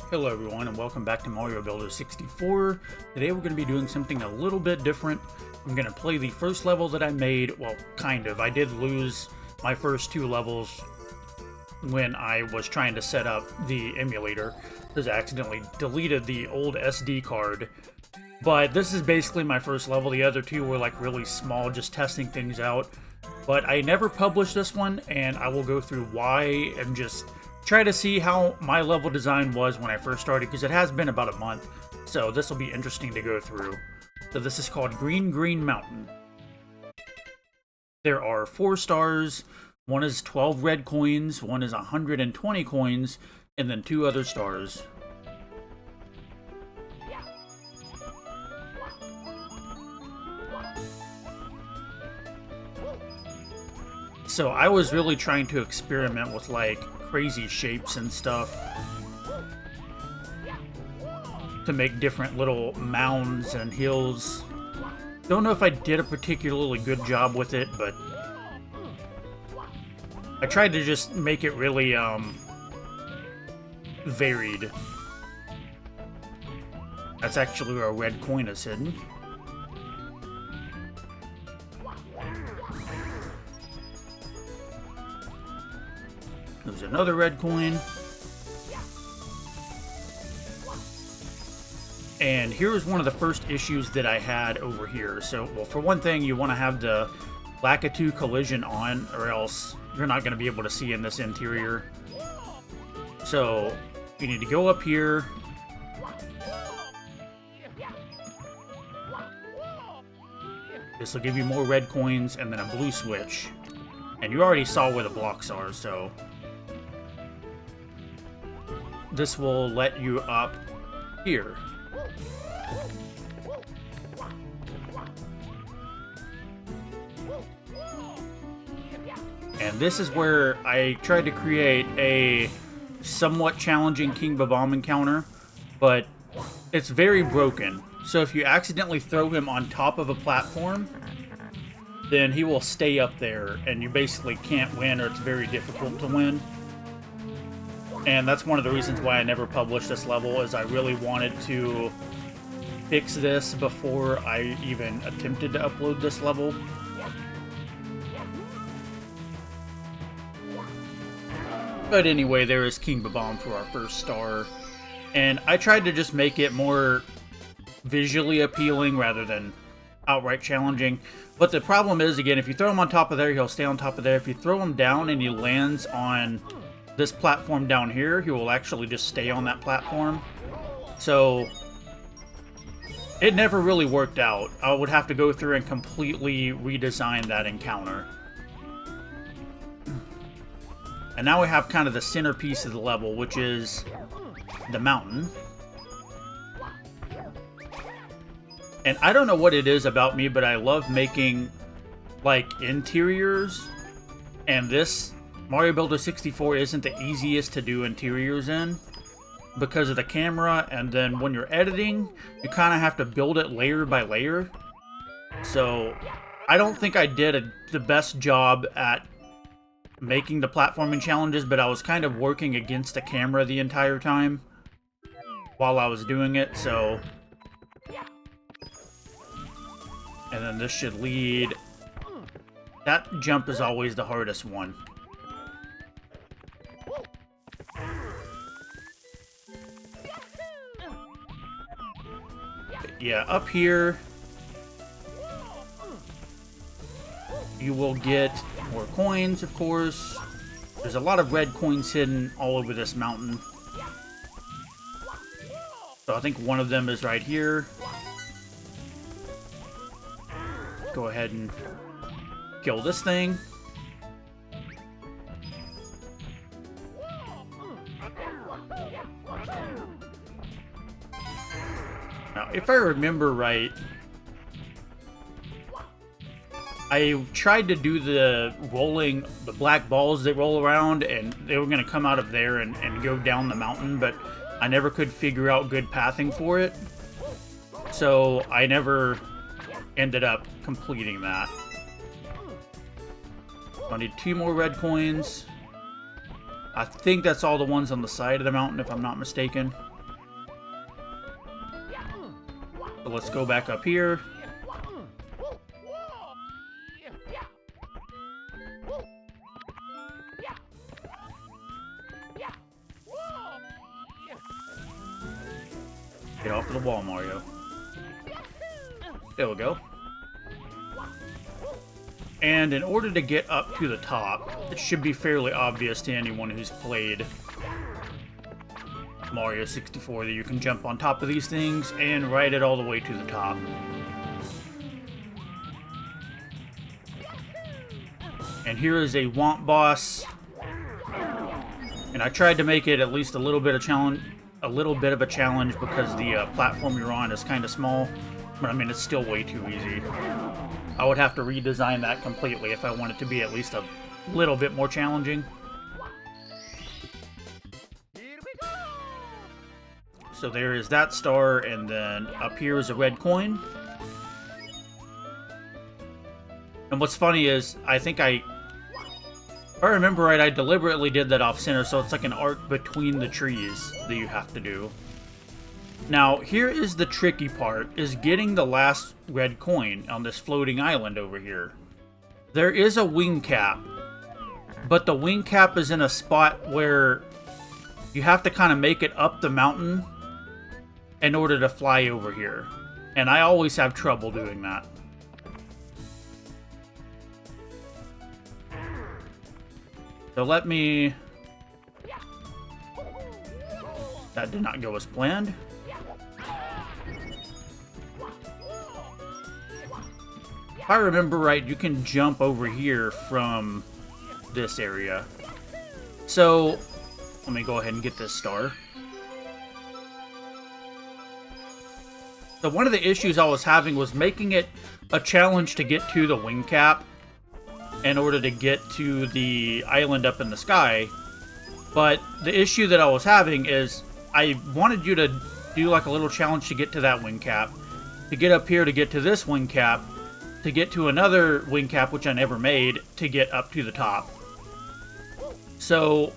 Hello everyone and welcome back to Mario Builder 64. Today we're going to be doing something a little bit different. I'm going to play the first level that I made, well, kind of. I did lose my first two levels when I was trying to set up the emulator, because I accidentally deleted the old SD card. But this is basically my first level. The other two were like really small, just testing things out. But I never published this one, and I will go through why and just try to see how my level design was when I first started, because it has been about a month, so this will be interesting to go through. So this is called Green Green Mountain. There are 4 stars, one is 12 red coins, one is 120 coins, and then 2 other stars. So I was really trying to experiment with like crazy shapes and stuff to make different little mounds and hills. Don't know if I did a particularly good job with it, but I tried to just make it really varied. That's actually where a red coin is hidden. There's another red coin. And here's one of the first issues that I had over here. So, well, for one thing, you want to have the Lakitu collision on, or else you're not going to be able to see in this interior. So, you need to go up here. This will give you more red coins and then a blue switch. And you already saw where the blocks are, so this will let you up here. And this is where I tried to create a somewhat challenging King Bob-omb encounter, but it's very broken. So if you accidentally throw him on top of a platform, then he will stay up there, and you basically can't win, or it's very difficult to win. And that's one of the reasons why I never published this level, is I really wanted to fix this before I even attempted to upload this level. But anyway, there is King Bob-omb for our first star. And I tried to just make it more visually appealing rather than outright challenging. But the problem is, again, if you throw him on top of there, he'll stay on top of there. If you throw him down and he lands on this platform down here, he will actually just stay on that platform. So it never really worked out. I would have to go through and completely redesign that encounter. And now we have kind of the centerpiece of the level, which is the mountain. And I don't know what it is about me, but I love making, like, interiors. And this Mario Builder 64 isn't the easiest to do interiors in because of the camera. And then when you're editing, you kind of have to build it layer by layer. So I don't think I did the best job at making the platforming challenges, but I was kind of working against the camera the entire time while I was doing it, so. And then this should lead. That jump is always the hardest one. But yeah, up here you will get more coins, of course. There's a lot of red coins hidden all over this mountain. So I think one of them is right here. Go ahead and kill this thing. Now, if I remember right, I tried to do the black balls that roll around, and they were going to come out of there and go down the mountain, but I never could figure out good pathing for it. So I never ended up completing that. I need 2 more red coins. I think that's all the ones on the side of the mountain, if I'm not mistaken. So let's go back up here. Get off of the wall, Mario. There we go. And in order to get up to the top, it should be fairly obvious to anyone who's played Mario 64 that you can jump on top of these things and ride it all the way to the top. And here is a Womp Boss. And I tried to make it at least a little bit of a challenge because the platform you're on is kind of small. But I mean, it's still way too easy. I would have to redesign that completely if I want it to be at least a little bit more challenging. So there is that star, and then up here is a red coin. And what's funny is, I think if I remember right, I deliberately did that off center, so it's like an arc between the trees that you have to do. Now, here is the tricky part, is getting the last red coin on this floating island over here. There is a wing cap, but the wing cap is in a spot where you have to kind of make it up the mountain in order to fly over here. And I always have trouble doing that. So let me... That did not go as planned. If I remember right, you can jump over here from this area. So, let me go ahead and get this star. So one of the issues I was having was making it a challenge to get to the wing cap in order to get to the island up in the sky. But the issue that I was having is I wanted you to do like a little challenge to get to that wing cap, to get up here to get to this wing cap, to get to another wing cap, which I never made, to get up to the top. So,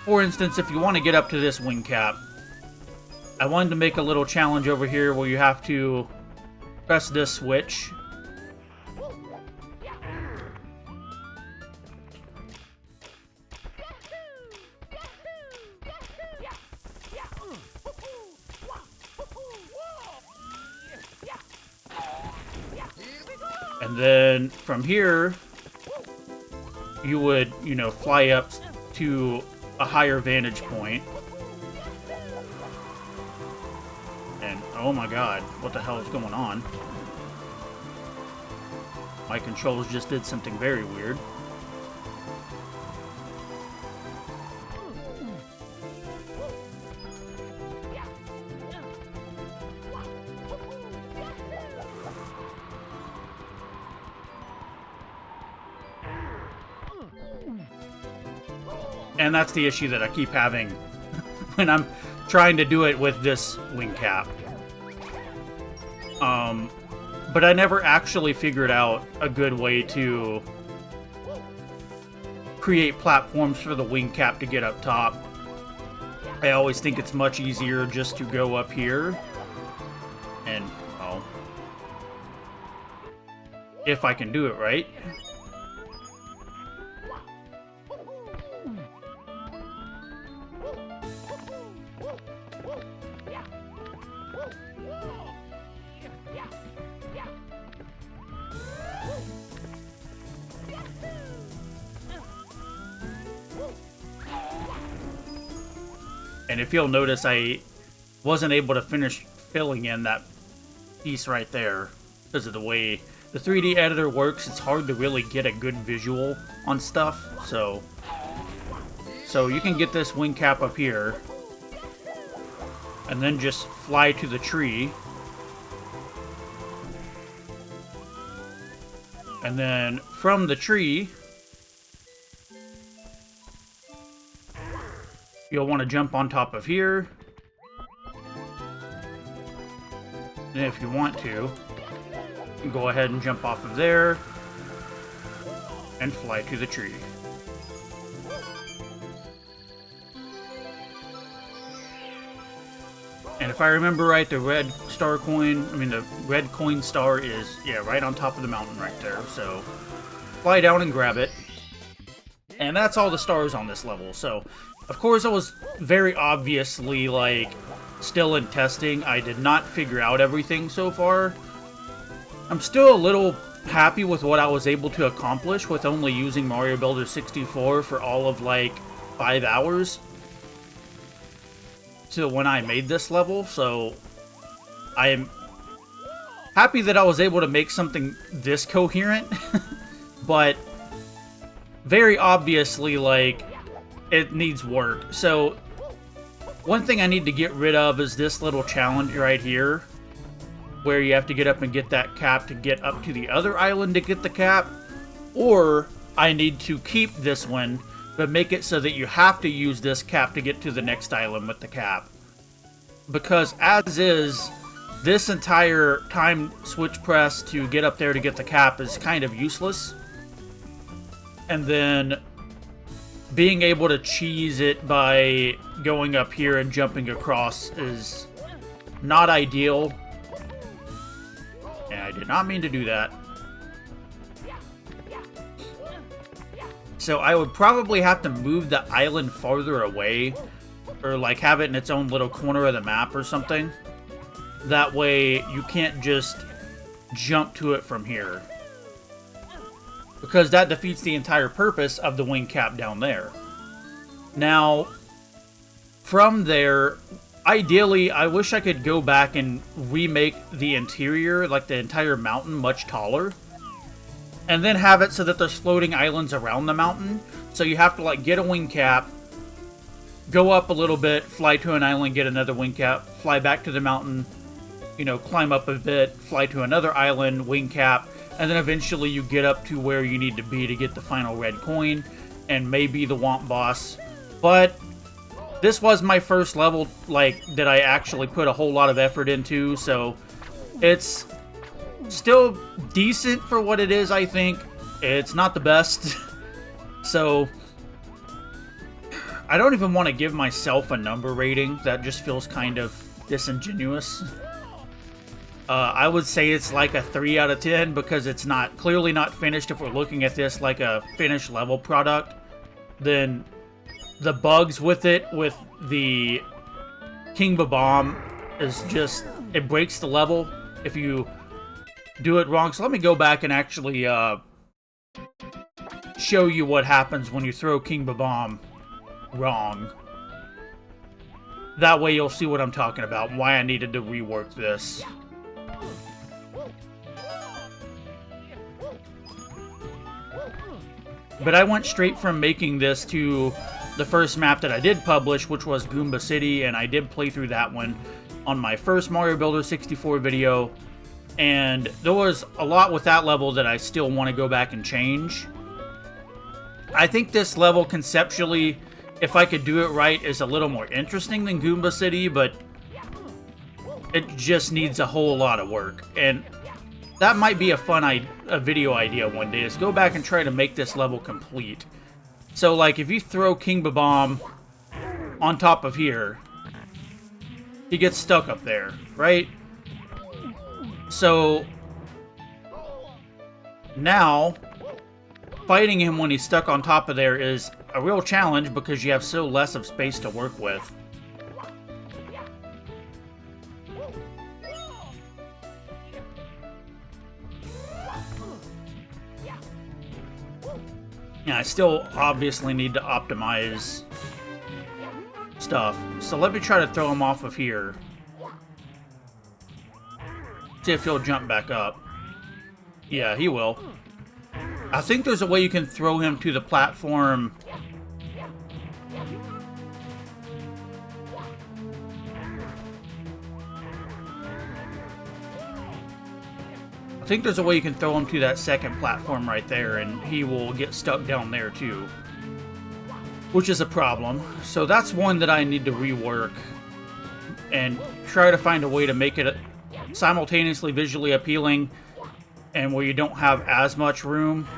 for instance, if you want to get up to this wing cap, I wanted to make a little challenge over here where you have to press this switch. And then from here, you would, fly up to a higher vantage point. And oh my god, what the hell is going on? My controls just did something very weird. And that's the issue that I keep having when I'm trying to do it with this wing cap. But I never actually figured out a good way to create platforms for the wing cap to get up top. I always think it's much easier just to go up here and, well, if I can do it right. And if you'll notice, I wasn't able to finish filling in that piece right there because of the way the 3D editor works. It's hard to really get a good visual on stuff. So you can get this wing cap up here and then just fly to the tree. And then from the tree, you'll want to jump on top of here. And if you want to, you can go ahead and jump off of there and fly to the tree. And if I remember right, the red star coin, the red coin star is, yeah, right on top of the mountain right there. So fly down and grab it. And that's all the stars on this level. So, of course, I was very obviously, like, still in testing. I did not figure out everything so far. I'm still a little happy with what I was able to accomplish with only using Mario Builder 64 for all of, like, 5 hours to when I made this level. So, I am happy that I was able to make something this coherent, but very obviously, like, it needs work. So, one thing I need to get rid of is this little challenge right here, where you have to get up and get that cap to get up to the other island to get the cap, or I need to keep this one, but make it so that you have to use this cap to get to the next island with the cap. Because as is, this entire time switch press to get up there to get the cap is kind of useless. And then being able to cheese it by going up here and jumping across is not ideal. And I did not mean to do that. So I would probably have to move the island farther away, or like have it in its own little corner of the map or something. That way you can't just jump to it from here, because that defeats the entire purpose of the wing cap down there. Now, from there, ideally, I wish I could go back and remake the interior, like the entire mountain, much taller. And then have it so that there's floating islands around the mountain. So you have to, like, get a wing cap, go up a little bit, fly to an island, get another wing cap, fly back to the mountain, you know, climb up a bit, fly to another island, wing cap, and then eventually you get up to where you need to be to get the final red coin, and maybe the Womp Boss. But this was my first level, like, that I actually put a whole lot of effort into, so it's still decent for what it is, I think. It's not the best. So I don't even want to give myself a number rating. That just feels kind of disingenuous. I would say it's like a 3 out of 10 because it's clearly not finished. If we're looking at this like a finished level product, then the bugs with it, with the King Bob-omb, is just, it breaks the level if you do it wrong. So let me go back and actually show you what happens when you throw King Bob-omb wrong. That way you'll see what I'm talking about, why I needed to rework this. But I went straight from making this to the first map that I did publish, which was Goomba City, and I did play through that one on my first Mario Builder 64 video. And there was a lot with that level that I still want to go back and change. I think this level conceptually, if I could do it right, is a little more interesting than Goomba City, but it just needs a whole lot of work. And that might be a fun video idea one day, is go back and try to make this level complete. So, like, if you throw King Bob-omb on top of here, he gets stuck up there, right? So, now, fighting him when he's stuck on top of there is a real challenge because you have so less of space to work with. Yeah, I still obviously need to optimize stuff. So let me try to throw him off of here. See if he'll jump back up. Yeah, he will. I think there's a way you can throw him to the platform. I think there's a way you can throw him to that second platform right there, and he will get stuck down there too, which is a problem. So that's one that I need to rework and try to find a way to make it simultaneously visually appealing and where you don't have as much room.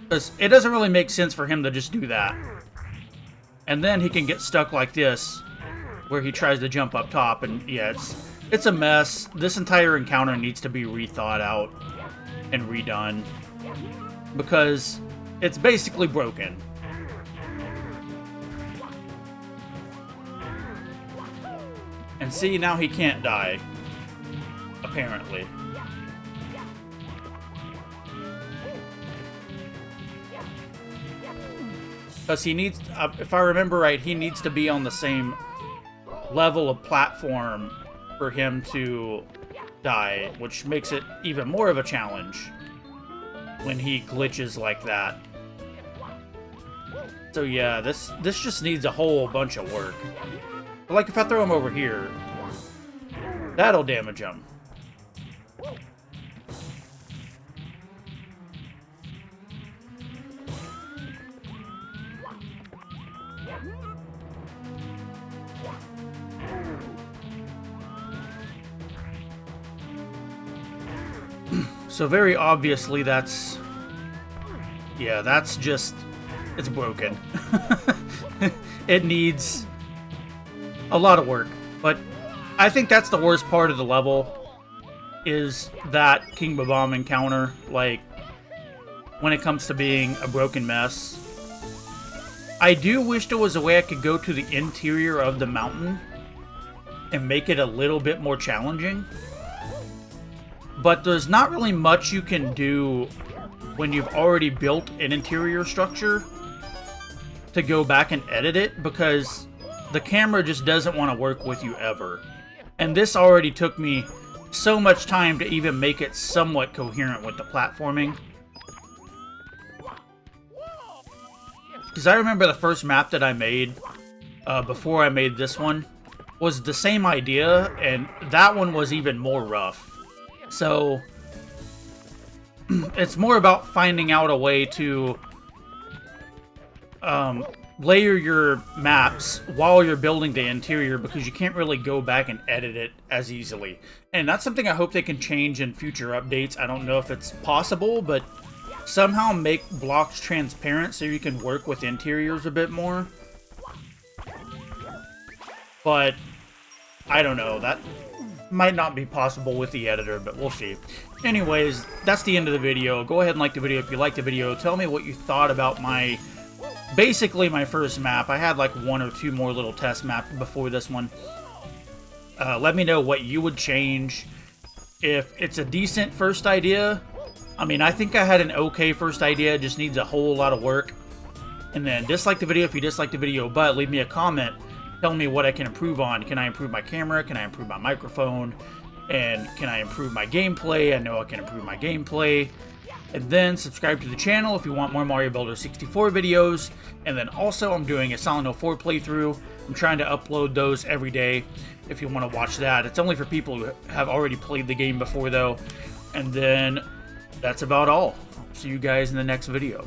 Because it doesn't really make sense for him to just do that. And then he can get stuck like this where he tries to jump up top, and yeah, it's a mess. This entire encounter needs to be rethought out and redone because it's basically broken. And see, now he can't die, apparently. Because he needs, if I remember right, he needs to be on the same level of platform for him to die, which makes it even more of a challenge when he glitches like that. So yeah, this just needs a whole bunch of work. But like if I throw him over here, that'll damage him. So very obviously that's just, it's broken. It needs a lot of work, but I think that's the worst part of the level, is that King Bob-omb encounter. Like, when it comes to being a broken mess. I do wish there was a way I could go to the interior of the mountain and make it a little bit more challenging. But there's not really much you can do when you've already built an interior structure to go back and edit it, because the camera just doesn't want to work with you ever. And this already took me so much time to even make it somewhat coherent with the platforming. Because I remember the first map that I made, before I made this one, was the same idea, and that one was even more rough. So, it's more about finding out a way to layer your maps while you're building the interior, because you can't really go back and edit it as easily. And that's something I hope they can change in future updates. I don't know if it's possible, but somehow make blocks transparent so you can work with interiors a bit more. But I don't know, that might not be possible with the editor, but we'll see. Anyways, that's the end of the video. Go ahead and like the video if you liked the video. Tell me what you thought about basically my first map. I had like one or two more little test maps before this one. Let me know what you would change. If it's a decent first idea, I mean, I think I had an okay first idea. It just needs a whole lot of work. And then dislike the video if you dislike the video, but leave me a comment telling me what I can improve on. Can I improve my camera? Can I improve my microphone? And can I improve my gameplay? I know I can improve my gameplay. And then subscribe to the channel if you want more Mario Builder 64 videos. And then also I'm doing a Silent Hill 4 playthrough. I'm trying to upload those every day if you want to watch that. It's only for people who have already played the game before though. And then that's about all. See you guys in the next video.